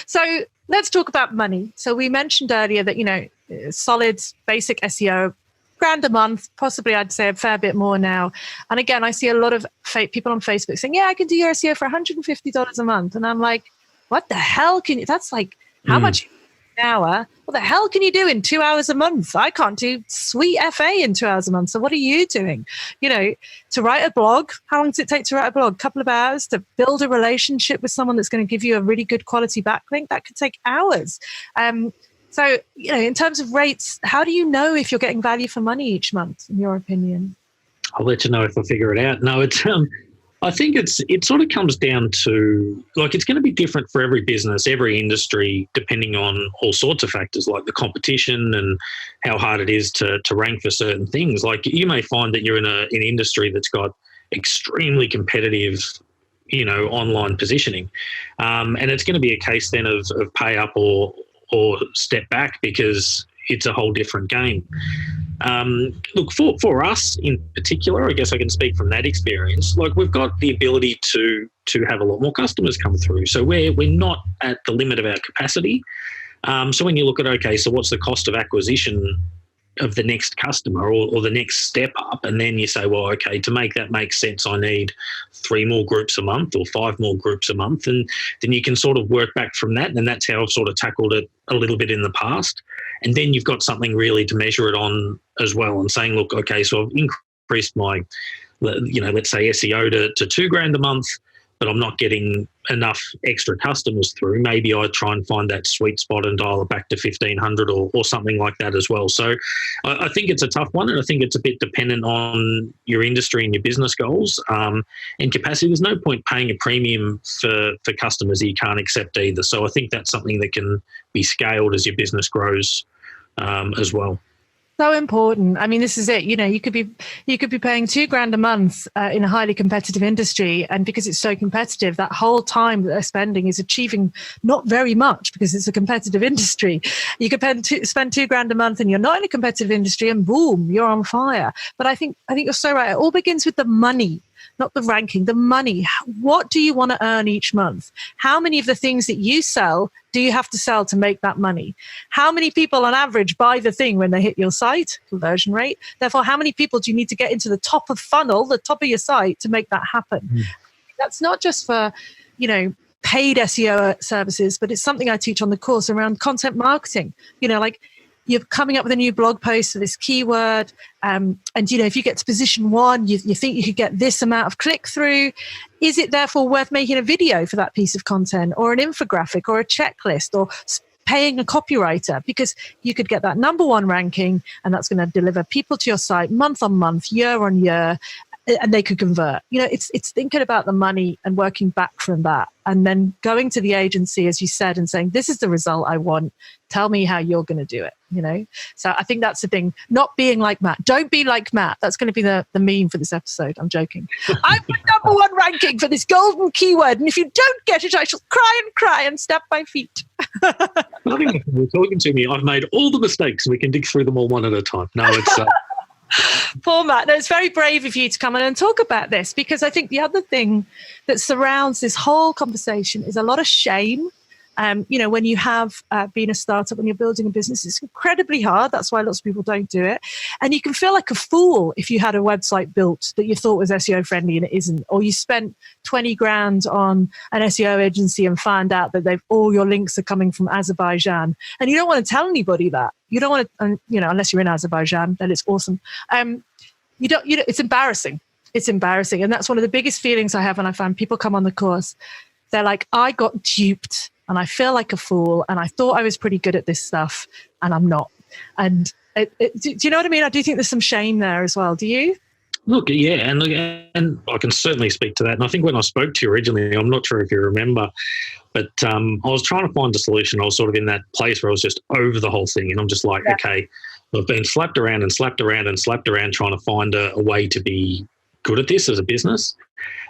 Speaker 1: So let's talk about money. So we mentioned earlier that, solid basic SEO, $1,000 a month, possibly I'd say a fair bit more now. And again, I see a lot of people on Facebook saying, yeah, I can do your SEO for $150 a month. And I'm like, what the hell that's like How much an hour? What the hell can you do in 2 hours a month? I can't do sweet FA in 2 hours a month. So what are you doing? To write a blog, how long does it take to write a blog? A couple of hours. To build a relationship with someone that's going to give you a really good quality backlink, that could take hours. So, in terms of rates, how do you know if you're getting value for money each month, in your opinion?
Speaker 2: I'll let you know if I figure it out. No, it's I think it sort of comes down to, like, it's going to be different for every business, every industry, depending on all sorts of factors like the competition and how hard it is to rank for certain things. Like, you may find that you're in an industry that's got extremely competitive, online positioning, and it's going to be a case then of pay up or step back, because it's a whole different game. Look, for us in particular, I guess I can speak from that experience. Like, we've got the ability to have a lot more customers come through, so we're not at the limit of our capacity. So when you look at, okay, so what's the cost of acquisition of the next customer or the next step up, and then you say, well, okay, to make that make sense, I need 3 more groups a month or 5 more groups a month, and then you can sort of work back from that, and that's how I've sort of tackled it a little bit in the past. And then you've got something really to measure it on as well, and saying, look, okay, so I've increased my, let's say SEO to $2,000 a month, but I'm not getting enough extra customers through. Maybe I try and find that sweet spot and dial it back to 1,500 or something like that as well. So I think it's a tough one, and I think it's a bit dependent on your industry and your business goals and capacity. There's no point paying a premium for customers that you can't accept either. So I think that's something that can be scaled as your business grows as well.
Speaker 1: So important. I mean, this is it. You could be paying $2,000 a month in a highly competitive industry, and because it's so competitive, that whole time that they're spending is achieving not very much because it's a competitive industry. You could spend $2,000 a month, and you're not in a competitive industry, and boom, you're on fire. But I think you're so right. It all begins with the money. Not the ranking, the money. What do you want to earn each month? How many of the things that you sell do you have to sell to make that money? How many people on average buy the thing when they hit your site? Conversion rate. Therefore, how many people do you need to get into the top of funnel, the top of your site, to make that happen? That's not just for, paid SEO services, but it's something I teach on the course around content marketing. Like, you're coming up with a new blog post for this keyword, and if you get to position 1, you think you could get this amount of click through. Is it therefore worth making a video for that piece of content, or an infographic, or a checklist, or paying a copywriter? Because you could get that number 1 ranking, and that's going to deliver people to your site month on month, year on year, and they could convert. It's thinking about the money and working back from that, and then going to the agency, as you said, and saying, this is the result I want. Tell me how you're going to do it. So I think that's the thing. Not being like Matt. Don't be like Matt. That's going to be the meme for this episode. I'm joking. I'm the number 1 ranking for this golden keyword, and if you don't get it, I shall cry and stamp my feet.
Speaker 2: I think you're talking to me. I've made all the mistakes. We can dig through them all one at a time. No, it's...
Speaker 1: Poor Matt. No, it's very brave of you to come in and talk about this, because I think the other thing that surrounds this whole conversation is a lot of shame. When you have been a startup, when you're building a business, it's incredibly hard. That's why lots of people don't do it. And you can feel like a fool if you had a website built that you thought was SEO friendly and it isn't, or you spent 20 grand on an SEO agency and found out that all your links are coming from Azerbaijan, and you don't want to tell anybody that. You don't want to, unless you're in Azerbaijan, then it's awesome. It's embarrassing. It's embarrassing. And that's one of the biggest feelings I have when I find people come on the course. They're like, I got duped and I feel like a fool, and I thought I was pretty good at this stuff, and I'm not. And do you know what I mean? I do think there's some shame there as well. Do you?
Speaker 2: Look, yeah, and I can certainly speak to that. And I think when I spoke to you originally, I'm not sure if you remember, but I was trying to find a solution. I was sort of in that place where I was just over the whole thing, and I'm just like, okay, I've been slapped around and slapped around and slapped around trying to find a way to be good at this as a business.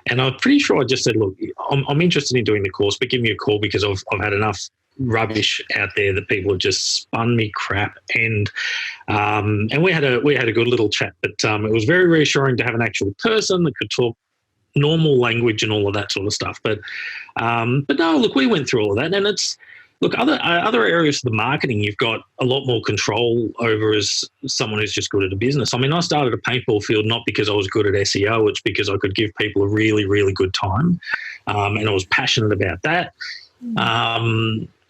Speaker 2: And I'm pretty sure I just said, look, I'm interested in doing the course, but give me a call, because I've had enough rubbish out there that people have just spun me crap. And we had a good little chat, but it was very reassuring to have an actual person that could talk normal language and all of that sort of stuff. But no, look, we went through all of that, and it's, look, other areas of the marketing you've got a lot more control over as someone who's just good at a business. I mean, I started a paintball field not because I was good at SEO, it's because I could give people a really, really good time, and I was passionate about that.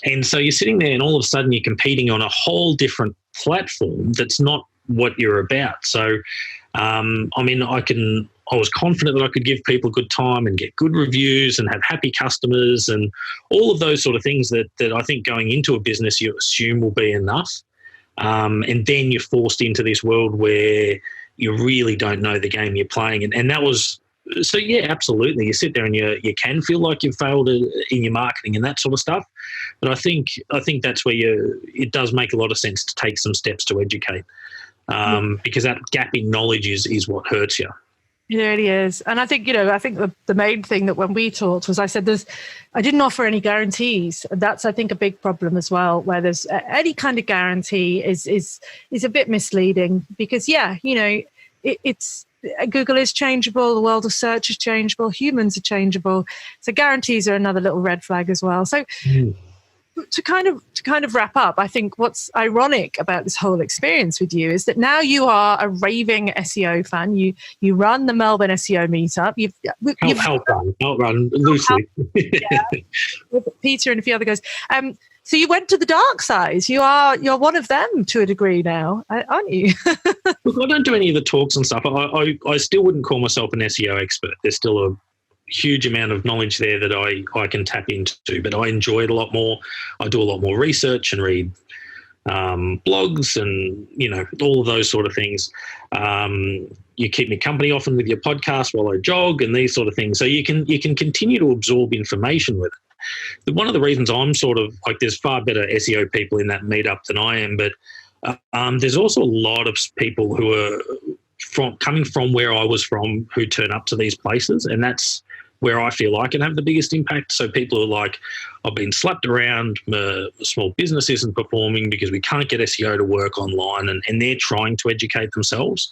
Speaker 2: And so you're sitting there and all of a sudden you're competing on a whole different platform that's not what you're about. So, I mean, I was confident that I could give people good time and get good reviews and have happy customers and all of those sort of things that I think going into a business you assume will be enough. And then you're forced into this world where you really don't know the game you're playing. And that was, so yeah, absolutely. You sit there and you can feel like you've failed in your marketing and that sort of stuff. But I think that's where it does make a lot of sense to take some steps to educate, because that gap in knowledge is what hurts you.
Speaker 1: It really is. And I think, the main thing that when we talked was I said I didn't offer any guarantees. That's, I think, a big problem as well, where there's any kind of guarantee is a bit misleading because, it's Google is changeable. The world of search is changeable. Humans are changeable. So guarantees are another little red flag as well. So to kind of wrap up, I think what's ironic about this whole experience with you is that now you are a raving SEO fan. You run the Melbourne SEO meetup. You've
Speaker 2: run loosely.
Speaker 1: With Peter and a few other guys. So you went to the dark side. You're one of them to a degree now, aren't you?
Speaker 2: Look, I don't do any of the talks and stuff. I still wouldn't call myself an SEO expert. There's still a huge amount of knowledge there that I can tap into, but I enjoy it a lot more. I do a lot more research and read blogs and, all of those sort of things. You keep me company often with your podcast while I jog and these sort of things. So you can continue to absorb information with it. But one of the reasons I'm sort of like, there's far better SEO people in that meetup than I am, but there's also a lot of people who are coming from where I was from who turn up to these places, and that's where I feel I can have the biggest impact. So people are like, I've been slapped around, my small business isn't performing because we can't get SEO to work online, and they're trying to educate themselves.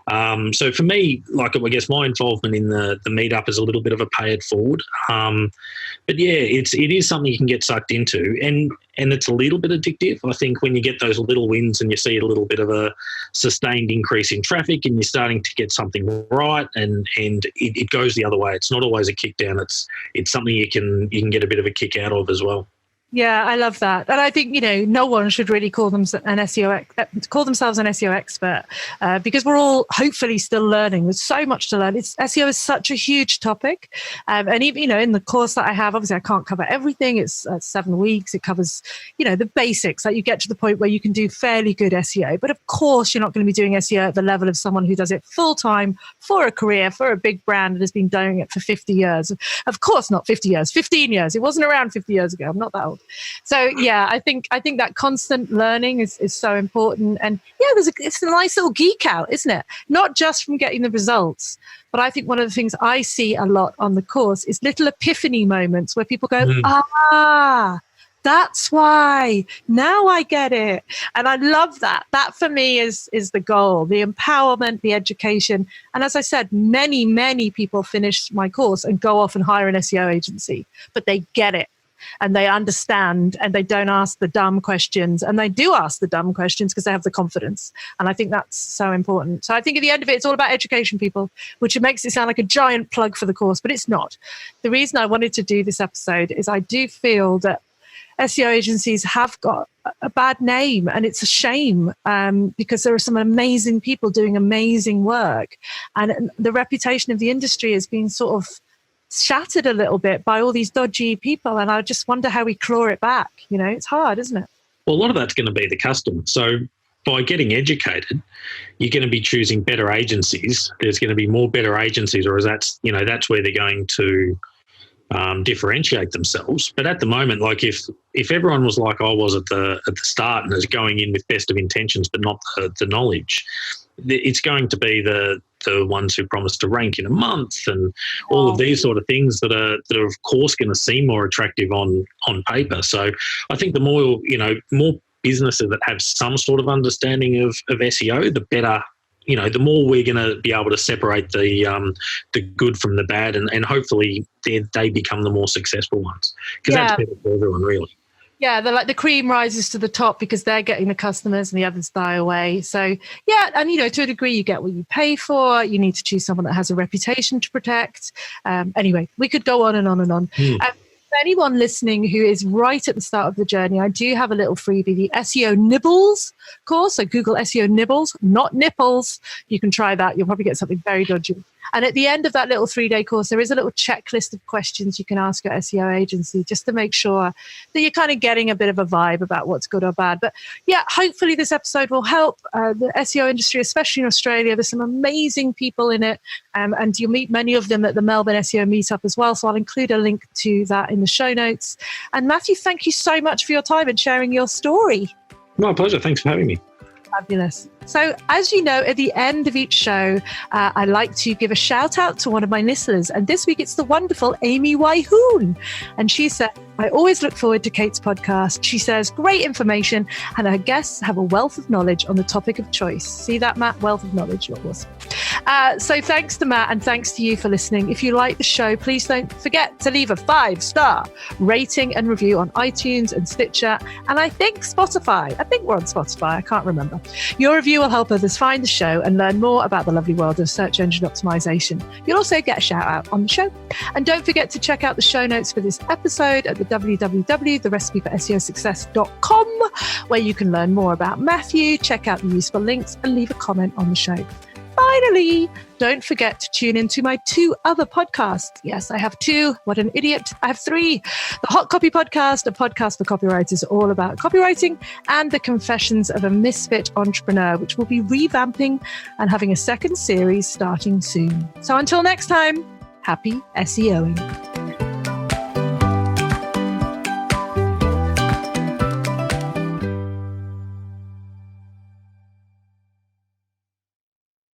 Speaker 2: So for me, like, I guess my involvement in the meetup is a little bit of a pay it forward. But yeah, it is something you can get sucked into, and it's a little bit addictive. I think when you get those little wins and you see a little bit of a sustained increase in traffic and you're starting to get something right, and it goes the other way. It's not always a kick down. It's something you can get a bit of a kick out of as well.
Speaker 1: Yeah, I love that. And I think, no one should really call themselves an SEO expert because we're all hopefully still learning. There's so much to learn. SEO is such a huge topic. And even, in the course that I have, obviously I can't cover everything. It's 7 weeks. It covers, the basics. Like you get to the point where you can do fairly good SEO. But of course, you're not going to be doing SEO at the level of someone who does it full time for a career, for a big brand that has been doing it for 50 years. Of course, not 50 years, 15 years. It wasn't around 50 years ago. I'm not that old. So yeah, I think that constant learning is so important. And yeah, it's a nice little geek out, isn't it? Not just from getting the results, but I think one of the things I see a lot on the course is little epiphany moments where people go, that's why. Now I get it. And I love that. That for me is the goal, the empowerment, the education. And as I said, many, many people finish my course and go off and hire an SEO agency, but they get it. And they understand, and they don't ask the dumb questions, and they do ask the dumb questions because they have the confidence. And I think that's so important. So I think at the end of it, it's all about education, people, which makes it sound like a giant plug for the course, but it's not. The reason I wanted to do this episode is I do feel that SEO agencies have got a bad name, and it's a shame because there are some amazing people doing amazing work, and the reputation of the industry has been sort of shattered a little bit by all these dodgy people, and I just wonder how we claw it back. It's hard, isn't it?
Speaker 2: Well, a lot of that's going to be the customer. So by getting educated, you're going to be choosing better agencies. There's going to be more better agencies, or that's where they're going to differentiate themselves. But at the moment, like if everyone was like I was at the start and is going in with best of intentions but not the knowledge, it's going to be the ones who promise to rank in a month and all of these sort of things that are of course going to seem more attractive on paper. So I think the more businesses that have some sort of understanding of SEO, the better. The more we're going to be able to separate the good from the bad, and hopefully they become the more successful ones, because that's better for everyone, really.
Speaker 1: Yeah, they're like the cream rises to the top because they're getting the customers and the others die away. So yeah, and to a degree you get what you pay for. You need to choose someone that has a reputation to protect. Anyway, we could go on and on and on. anyone listening who is right at the start of the journey, I do have a little freebie, the SEO Nibbles course. So Google SEO Nibbles, not nipples. You can try that. You'll probably get something very dodgy. And at the end of that little 3-day course, there is a little checklist of questions you can ask your SEO agency just to make sure that you're kind of getting a bit of a vibe about what's good or bad. But yeah, hopefully this episode will help the SEO industry, especially in Australia. There's some amazing people in it, and you'll meet many of them at the Melbourne SEO meetup as well. So I'll include a link to that in the show notes. And Mathew, thank you so much for your time and sharing your story.
Speaker 2: My pleasure. Thanks for having me.
Speaker 1: Fabulous. So, as you know, at the end of each show, I like to give a shout out to one of my listeners. And this week, it's the wonderful Amy Wyhoon. And she said, I always look forward to Kate's podcast. She says, great information, and her guests have a wealth of knowledge on the topic of choice. See that, Matt? Wealth of knowledge. Awesome. So thanks to Matt, and thanks to you for listening. If you like the show, please don't forget to leave a 5-star rating and review on iTunes and Stitcher, and I think Spotify. I think we're on Spotify. I can't remember. Your review will help others find the show and learn more about the lovely world of search engine optimization. You'll also get a shout out on the show. And don't forget to check out the show notes for this episode at the www.therecipeforseosuccess.com, where you can learn more about Mathew, check out the useful links, and leave a comment on the show. Finally, don't forget to tune into my 2 other podcasts. Yes, I have 2. What an idiot. I have 3. The Hot Copy Podcast, a podcast for copywriters all about copywriting, and The Confessions of a Misfit Entrepreneur, which will be revamping and having a second series starting soon. So until next time, happy SEOing.